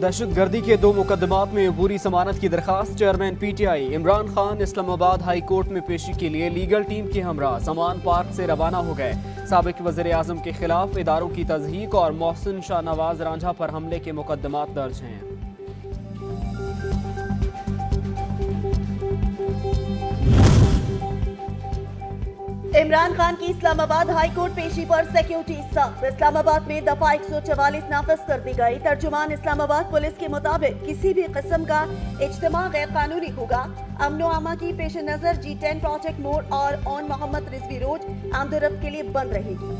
दहशत गर्दी के 2 मुकदमात में अबूरी जमानत की दरखास्त। Chairman PTI Imran Khan Islamabad high court में पेशी के लिए लीगल टीम के हमरा समान पार्क से रवाना हो गए। साबिक वज़ीर आज़म के खिलाफ इदारों की तज़हीक और मोहसिन शाहनवाज रांझा पर हमले के मुकदमात दर्ज हैं। इमरान खान की इस्लामाबाद हाई कोर्ट पेशी पर सिक्योरिटी सख्त। इस्लामाबाद में दफा 144 नाफिज कर दी गई। तर्जुमान इस्लामाबाद पुलिस के मुताबिक किसी भी किस्म का इज्तिमा गैर कानूनी होगा। अमनो आमा की पेश नजर G10 प्रोजेक्ट मोड़ और ऑन मोहम्मद रिजवी रोड आमदरफ्त के लिए बंद रहेगी।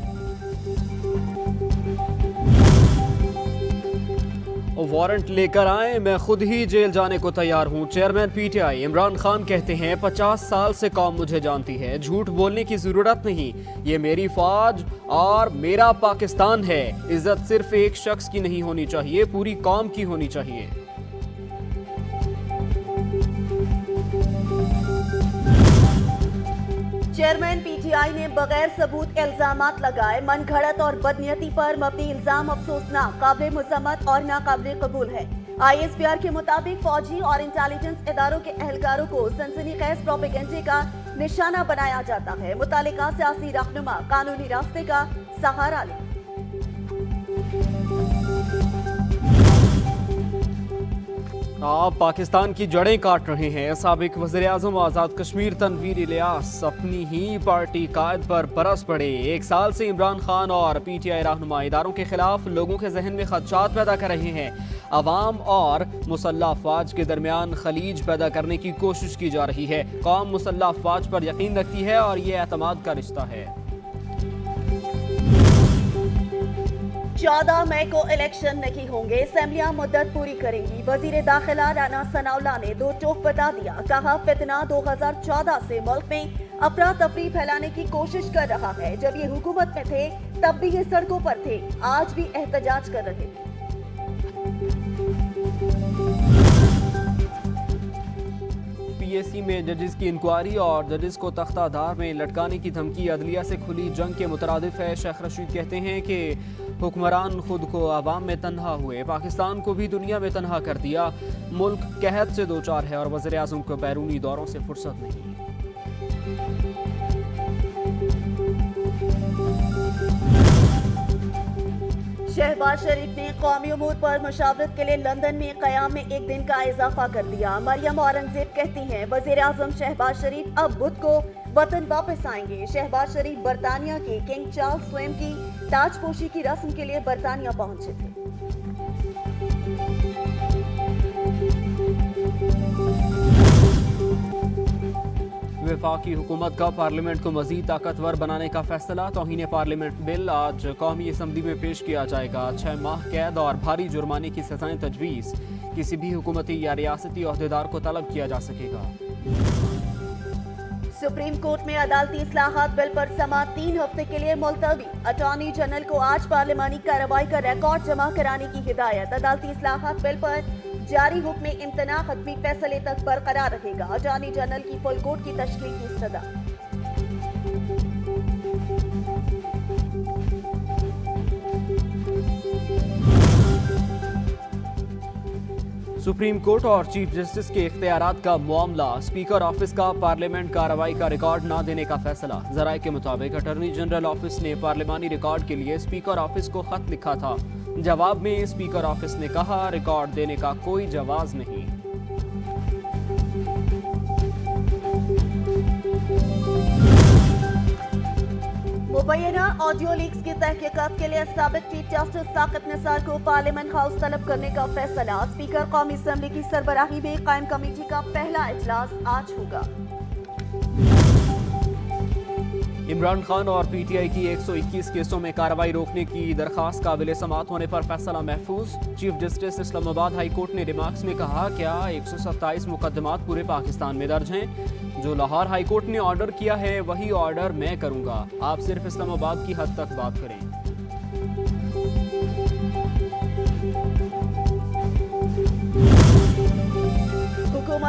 वारंट लेकर आए, मैं खुद ही जेल जाने को तैयार हूँ। चेयरमैन पीटीआई इमरान खान कहते हैं 50 साल से कौम मुझे जानती है, झूठ बोलने की जरूरत नहीं। ये मेरी फौज और मेरा पाकिस्तान है। इज्जत सिर्फ एक शख्स की नहीं होनी चाहिए, पूरी कौम की होनी चाहिए। चेयरमैन पीटीआई ने बगैर सबूत इल्जामात लगाए। मन घड़त और बदनीयती पर मबनी इल्जाम अफसोसनाक, काबिल मुज़म्मत और नाकाबिल कबूल है। ISPR के मुताबिक फौजी और इंटेलिजेंस इदारों के एहलकारों को सनसनीखेज प्रोपेगेंडे का निशाना बनाया जाता है। मुतालिका सियासी रहनुमा कानूनी रास्ते का सहारा ले। आप पाकिस्तान की जड़ें काट रहे हैं। साबिक वज़ीर आज़म आज़ाद कश्मीर तनवीर इलियास अपनी ही पार्टी कायद पर बरस पड़े। 1 साल से इमरान खान और पीटीआई रहनुमा इदारों के खिलाफ लोगों के जहन में खदशात पैदा कर रहे हैं। अवाम और मुसल्लह अफवाज के दरमियान खलीज पैदा करने की कोशिश की जा रही है। कौम मुसल्लह अफवाज पर यकीन रखती है और ये एतमाद का रिश्ता है। 14 मई को इलेक्शन नहीं होंगे, असेंबलियां मुद्दत पूरी करेंगी। वजीर दाखिला राना सनाउल्लाह ने दो टोक बता दिया। कहा फितना 2014 से मुल्क में अफरा तफरी फैलाने की कोशिश कर रहा है। जब ये हुकूमत में थे तब भी ये सड़कों पर थे, आज भी एहतजाज कर रहे थे। PSC में जजेस की इंक्वायरी और जजेस को तख्ताधार में लटकाने की धमकी अदलिया से खुली जंग के मुतरादिफ है। शेख रशीद कहते हैं कि हुक्मरान खुद को आवाम में तन्हा हुए, पाकिस्तान को भी दुनिया में तन्हा कर दिया। मुल्क कहत से दो चार है और वज़ीर आज़म को बैरूनी दौरों से फुर्सत नहीं। शहबाज शरीफ ने कौमी उमूर पर मशावरत के लिए लंदन में क़याम में 1 दिन का इजाफा कर दिया। मरियम औरंगजेब कहती हैं वज़ीर आज़म शहबाज शरीफ अब बुध को वतन वापस आएंगे। शहबाज शरीफ बरतानिया के किंग चार्ल्स स्वयं की ताजपोशी की रस्म के लिए बरतानिया पहुंचे थे। वफाकी हुकूमत का पार्लियामेंट को मजीद ताकतवर बनाने का फैसला। तौहीन पार्लियामेंट बिल आज कौमी असम्बली में पेश किया जाएगा। 6 माह कैद और भारी जुर्माने की सजाएं तजवीज़। किसी भी हुकूमती या रियासती ओहदेदार को तलब किया जा सकेगा। सुप्रीम कोर्ट में अदालती इस्लाहात बिल पर समाअत 3 हफ्ते के लिए मुलतवी। अटॉर्नी जनरल को आज पार्लिमानी कार्रवाई का रिकॉर्ड जमा कराने की हिदायत। अदालती इस्लाहात बिल पर जारी हुक्म इम्तना हतमी फैसले तक बरकरार रहेगा। अटॉर्नी जनरल की फुल कोर्ट की तश्कील की सदा। सुप्रीम कोर्ट और चीफ जस्टिस के इख्तियारात का मामला। स्पीकर ऑफिस का पार्लियामेंट कार्रवाई का रिकॉर्ड न देने का फैसला। जराये के मुताबिक अटॉर्नी जनरल ऑफिस ने पार्लिमानी रिकॉर्ड के लिए स्पीकर ऑफिस को खत लिखा था। जवाब में स्पीकर ऑफिस ने कहा रिकॉर्ड देने का कोई जवाज नहीं। मुबैना ऑडियो लीक्स की तहकीकात के लिए साबिक चीफ जस्टिस साकिब निसार को पार्लियामेंट हाउस तलब करने का फैसला। स्पीकर कौमी असम्बली की सरबराही में कायम कमेटी का पहला इजलास आज होगा। इमरान खान और पीटीआई की 121 केसों में कार्रवाई रोकने की दरखास्त काबिल समाअत होने पर फैसला महफूज। Chief justice Islamabad high court ने रिमार्क्स में कहा क्या 127 मुकदमात पूरे पाकिस्तान में दर्ज हैं। जो लाहौर हाई कोर्ट ने ऑर्डर किया है वही ऑर्डर मैं करूंगा। आप सिर्फ इस्लामाबाद की हद तक बात करें।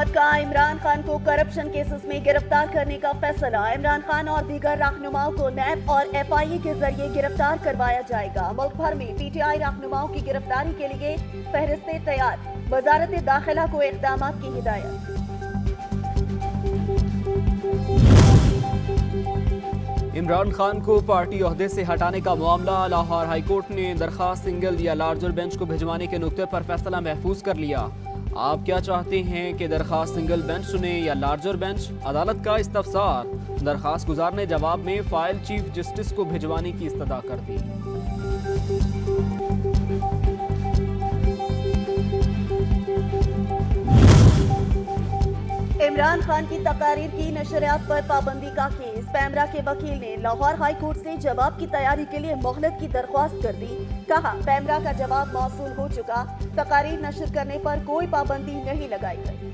हुकूमत का इमरान खान को करप्शन केसेस में गिरफ्तार करने का फैसला। इमरान खान और दीगर रहनुमाओं को नैब और FIA के जरिए गिरफ्तार करवाया जाएगा। मुल्क भर में PTI रहनुमाओं की गिरफ्तारी के लिए फहरिस्तें तैयार। वजारत दाखिला को इक़दामात की हिदायत। इमरान खान को पार्टी ओहदे से हटाने का मामला। लाहौर हाई कोर्ट ने दरखास्त सिंगल या लार्जर बेंच को भिजवाने के नुक्ते पर फैसला महफूज कर लिया। आप क्या चाहते हैं कि दरखास्त सिंगल बेंच सुने या लार्जर बेंच? अदालत का इस्तफसार। दरखास्त गुजार ने जवाब में फाइल चीफ जस्टिस को भिजवाने की इस्तदा कर दी। इमरान खान की तकारीर की नशरियात पर पाबंदी का केस। पैमरा के वकील ने लाहौर हाई कोर्ट से जवाब की तैयारी के लिए मोहलत की दरख्वास्त कर दी। कहा, पैमरा का जवाब मौसूल हो चुका, तकारीर नशर करने पर कोई पाबंदी नहीं लगाई गई।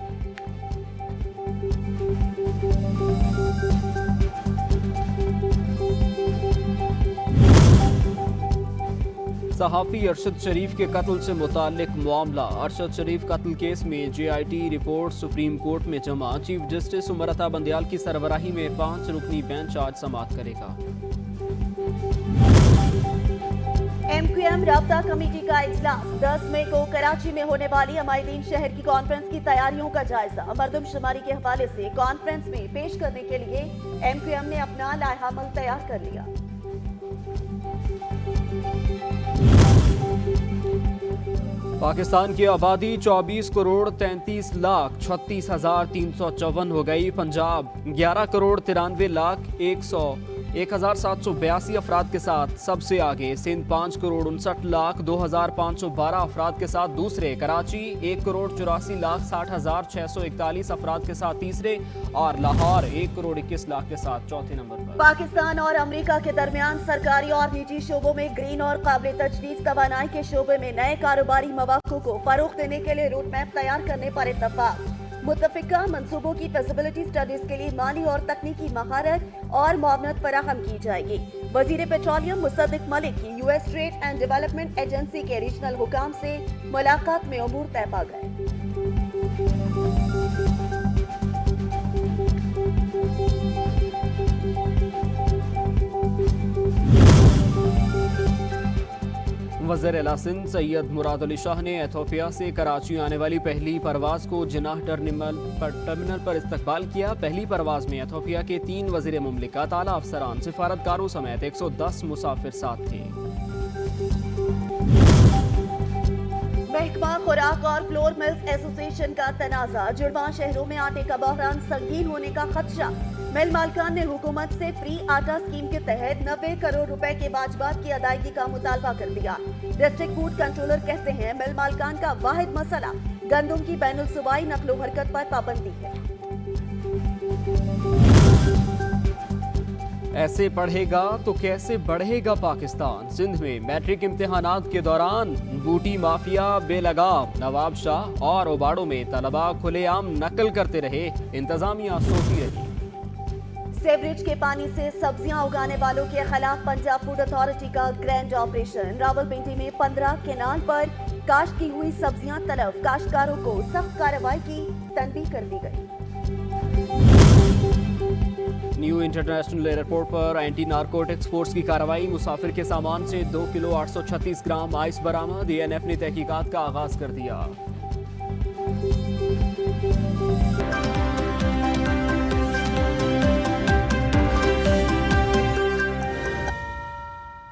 सहाफ़ी अरशद शरीफ के कत्ल से मुताल्लिक मामला। अरशद शरीफ कत्ल केस में JIT रिपोर्ट सुप्रीम कोर्ट में जमा। चीफ जस्टिस उमर अता बंदयाल की सरबराही में 5 रुकनी बेंच आज समाअत करेगा। MQM राब्ता कमेटी का इजलास। 10 मई को कराची में होने वाली अमायदीन शहर की कॉन्फ्रेंस की तैयारियों का जायजा। मरदमशुमारी के हवाले से कॉन्फ्रेंस में पेश करने के लिए MQM ने अपना लाइहामल तैयार कर लिया। पाकिस्तान की आबादी 24 करोड़ 33 लाख 36,354 हो गई। पंजाब 11 करोड़ 93 लाख 1,782 अफराद के साथ सबसे आगे। सिंध 5 करोड़ 59 लाख 2,512 अफराद के साथ दूसरे। कराची 1 करोड़ 84 लाख 60,641 अफराद के साथ तीसरे। और लाहौर 1 करोड़ 21 लाख के साथ चौथे नंबर पर। पाकिस्तान और अमेरिका के दरमियान सरकारी और निजी शोबों में ग्रीन और काबिल तजदीद तवानाई के शोबे में नए कारोबारी मौक़ों को फरोग़ देने के लिए रूट मैप तैयार करने पर इत्तफाक। मुत्तफ़िका मंसूबों की फिज़िबिलिटी स्टडीज के लिए माली और तकनीकी महारत और मुआवनत फराहम की जाएगी। वज़ीर पेट्रोलियम मुसद्दिक़ मलिक की US trade and development agency के रीजनल हुकाम से मुलाकात में अमूर तय पा गए। वज़ीर-ए-आला सिंध सैयद मुराद अली शाह ने एथोपिया से कराची आने वाली पहली परवाज को जिनाह टर्मिनल पर इस्तकबाल किया। पहली परवाज में एथोपिया के 3 वज़ीर मुमलिकत, आला अफसरान, सिफारतकारों समेत 110 मुसाफिर साथ थे। महकमा खुराक और फ्लोर मिल्स एसोसिएशन का तनाज़ा। जुड़वां शहरों में आटे का बहरान संगीन होने का खदशा। मिल मालकान ने हुकूमत से फ्री आटा स्कीम के तहत 90 करोड़ रुपए के वाजबात की अदायगी का मुतालबा कर दिया। डिस्ट्रिक्ट फूड कंट्रोलर कहते हैं, मिल मालकान का वाहिद मसला गंदम की बैनुल सूबाई नकलो हरकत पर पाबंदी है। ऐसे पढ़ेगा तो कैसे बढ़ेगा पाकिस्तान। सिंध में मैट्रिक इम्तिहानात के दौरान बूटी माफिया बेलगाम। नवाब शाह और ओबाड़ों में तलबा खुलेआम नकल करते रहे, इंतजामिया सोती रही। सेवरेज के पानी से सब्जियां उगाने वालों के खिलाफ पंजाब फूड अथॉरिटी का ग्रैंड ऑपरेशन। रावलपिंडी में 15 केनाल पर काश्त की हुई सब्जियां तलब। काश्तकारों को सख्त कार्रवाई की तनबीह कर दी गई। न्यू इंटरनेशनल एयरपोर्ट पर एंटी नारकोटिक्स फोर्स की कार्रवाई। मुसाफिर के सामान से 2 किलो 836 ग्राम आइस बरामद। ANF ने तहकीकात का आगाज कर दिया।